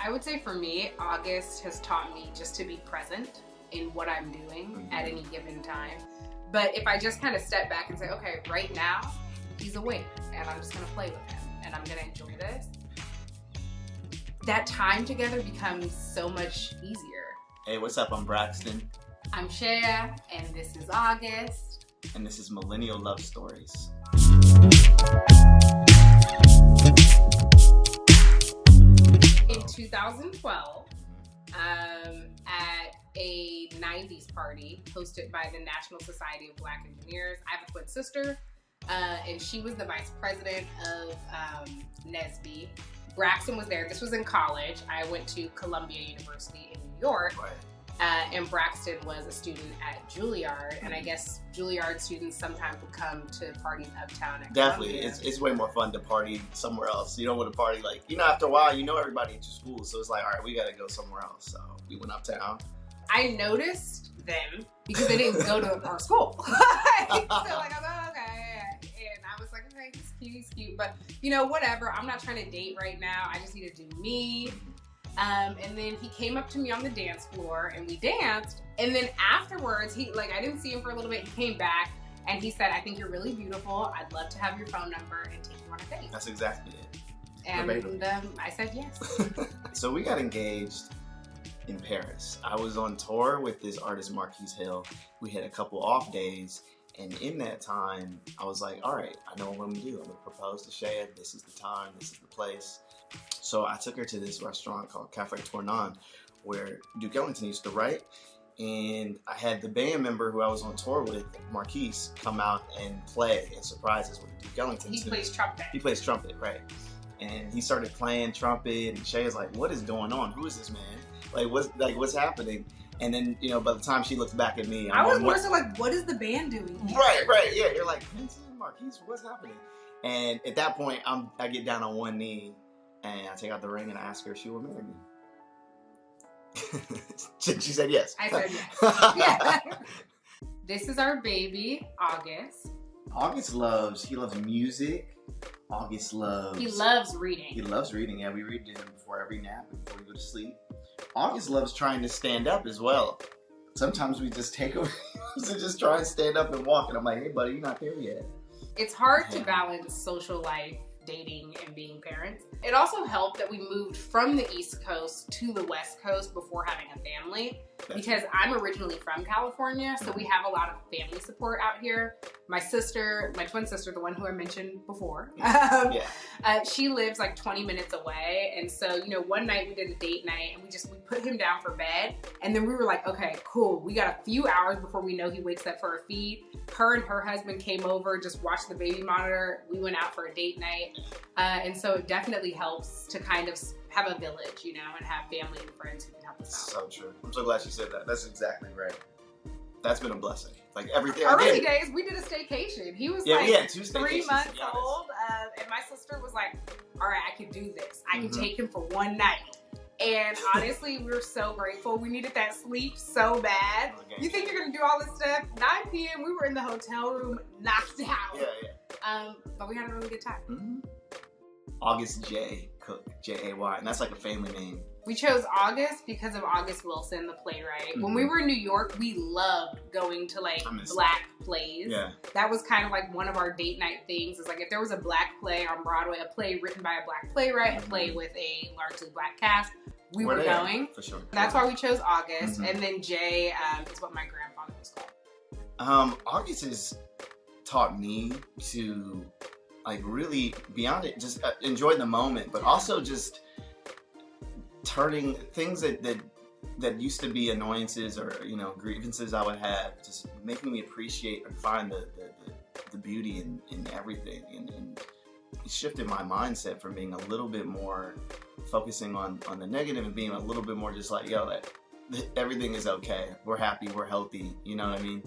I would say for me, August has taught me just to be present in what I'm doing at any given time. But if I just kind of step back and say, okay, right now, he's awake and I'm just gonna play with him and I'm gonna enjoy this, that time together becomes so much easier. Hey, what's up? I'm Braxton. I'm Chaya, and this is August. And this is Millennial Love Stories. In 2012, at a 90s party hosted by the National Society of Black Engineers, I have a twin sister, and she was the vice president of NSBE. Braxton was there. This was in college. I went to Columbia University in New York. Right. And Braxton was a student at Juilliard, and I guess Juilliard students sometimes would come to parties uptown at Definitely. Columbia. It's way more fun to party somewhere else. You don't want to party after a while, you know everybody at your school, so it's like, all right, we got to go somewhere else. So we went uptown. I noticed them because they didn't go to our school. So like, I thought, okay. And I was like, okay, he's cute. But, whatever. I'm not trying to date right now. I just need to do me. And then he came up to me on the dance floor and we danced. And then afterwards, I didn't see him for a little bit. He came back and he said, I think you're really beautiful. I'd love to have your phone number and take you on a date. That's exactly it. And I said yes. So we got engaged in Paris. I was on tour with this artist, Marquise Hill. We had a couple off days. And in that time, I was like, all right, I know what I'm gonna do. I'm gonna propose to Chaya. This is the time, this is the place. So I took her to this restaurant called Cafe Tournon, where Duke Ellington used to write. And I had the band member who I was on tour with, Marquise, come out and play and surprise us with Duke Ellington. He plays trumpet. He plays trumpet, right. And he started playing trumpet, and Chaya's like, what is going on? Who is this man? What's happening? And then, by the time she looks back at me, I was more so like, what is the band doing here? Right, yeah. You're like, Vincent, Marquise, what's happening? And at that point, I get down on one knee, and I take out the ring, and I ask her if she will marry me. She said yes. I said yes. Yeah. This is our baby, August. August loves music. August loves... He loves reading. He loves reading, yeah. We read to him before every nap, before we go to sleep. August loves trying to stand up as well. Sometimes we just take him to just try and stand up and walk, and I'm like, hey buddy, you're not there yet. It's hard to balance social life, dating, and being parents. It also helped that we moved from the East Coast to the West Coast before having a family, because I'm originally from California, so we have a lot of family support out here. My twin sister, the one who I mentioned before, she lives like 20 minutes away, and so one night we did a date night, and we put him down for bed, and then we were like, okay, cool, we got a few hours before we know he wakes up for a feed. Her and her husband came over, just watched the baby monitor. We went out for a date night, and so it definitely helps to kind of have a village, and have family and friends who can help us out. So true. I'm so glad you said that. That's exactly right. That's been a blessing. Like everything. Early days, we did a staycation. He was we had 2 staycations, 3 months old, and my sister was like, all right, I can do this. I can take him for one night. And honestly, we were so grateful. We needed that sleep so bad. Okay. You think you're going to do all this stuff? 9 p.m., we were in the hotel room, knocked out. Yeah. But we had a really good time. Mm-hmm. August J. Cook, J-A-Y, and that's like a family name. We chose August because of August Wilson, the playwright. Mm-hmm. When we were in New York, we loved going to black plays. Yeah. That was kind of like one of our date night things. Is like if there was a black play on Broadway, a play written by a black playwright, a play with a largely black cast, we were going. For sure. That's why we chose August. Mm-hmm. And then J is what my grandfather was called. August has taught me to really beyond it, just enjoy the moment, but also just turning things that used to be annoyances or grievances I would have, just making me appreciate and find the beauty in everything, and it shifted my mindset from being a little bit more focusing on the negative and being a little bit more just like, everything is okay, we're happy, we're healthy, you know what I mean?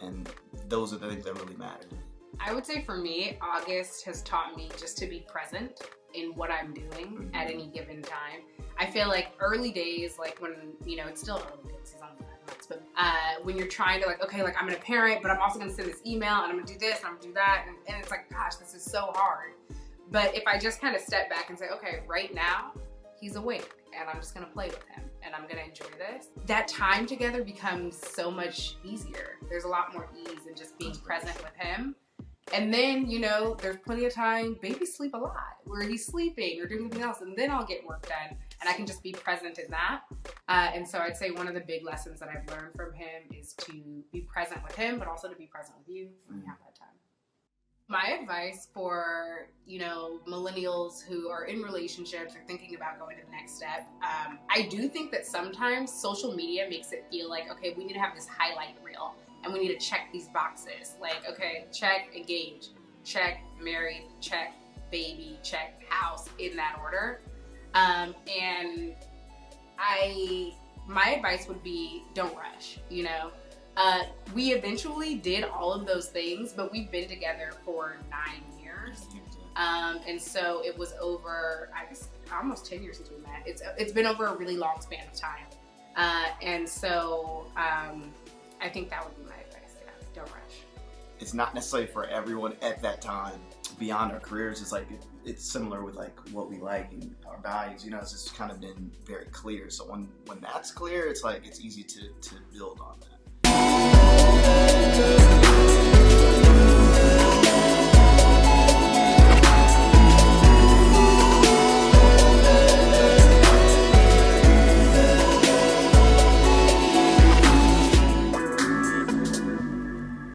And those are the things that really matter. I would say for me, August has taught me just to be present in what I'm doing at any given time. I feel like early days, when, it's still early days, he's on 5 months, but when you're trying to I'm gonna parent, but I'm also gonna send this email, and I'm gonna do this, and I'm gonna do that, and it's like, gosh, this is so hard. But if I just kind of step back and say, okay, right now, he's awake and I'm just gonna play with him and I'm gonna enjoy this. That time together becomes so much easier. There's a lot more ease in just being present with him. And then, you know, there's plenty of time, babies sleep a lot, where he's sleeping or doing something else, and then I'll get work done, and I can just be present in that. And so I'd say one of the big lessons that I've learned from him is to be present with him, but also to be present with you when you have that time. My advice for, you know, millennials who are in relationships or thinking about going to the next step, I do think that sometimes social media makes it feel like, okay, we need to have this highlight reel. And we need to check these boxes. Like, okay, check engaged, check married, check baby, check house, in that order. And my advice would be, don't rush, you know? We eventually did all of those things, but we've been together for 9 years. And so it was over, I guess, almost 10 years since we met. It's been over a really long span of time. And so I think that would be my advice. Yeah, don't rush. It's not necessarily for everyone at that time. Beyond our careers, it's like it's similar with like what we like and our values. You know, it's just kind of been very clear. So when that's clear, it's like it's easy to build on that.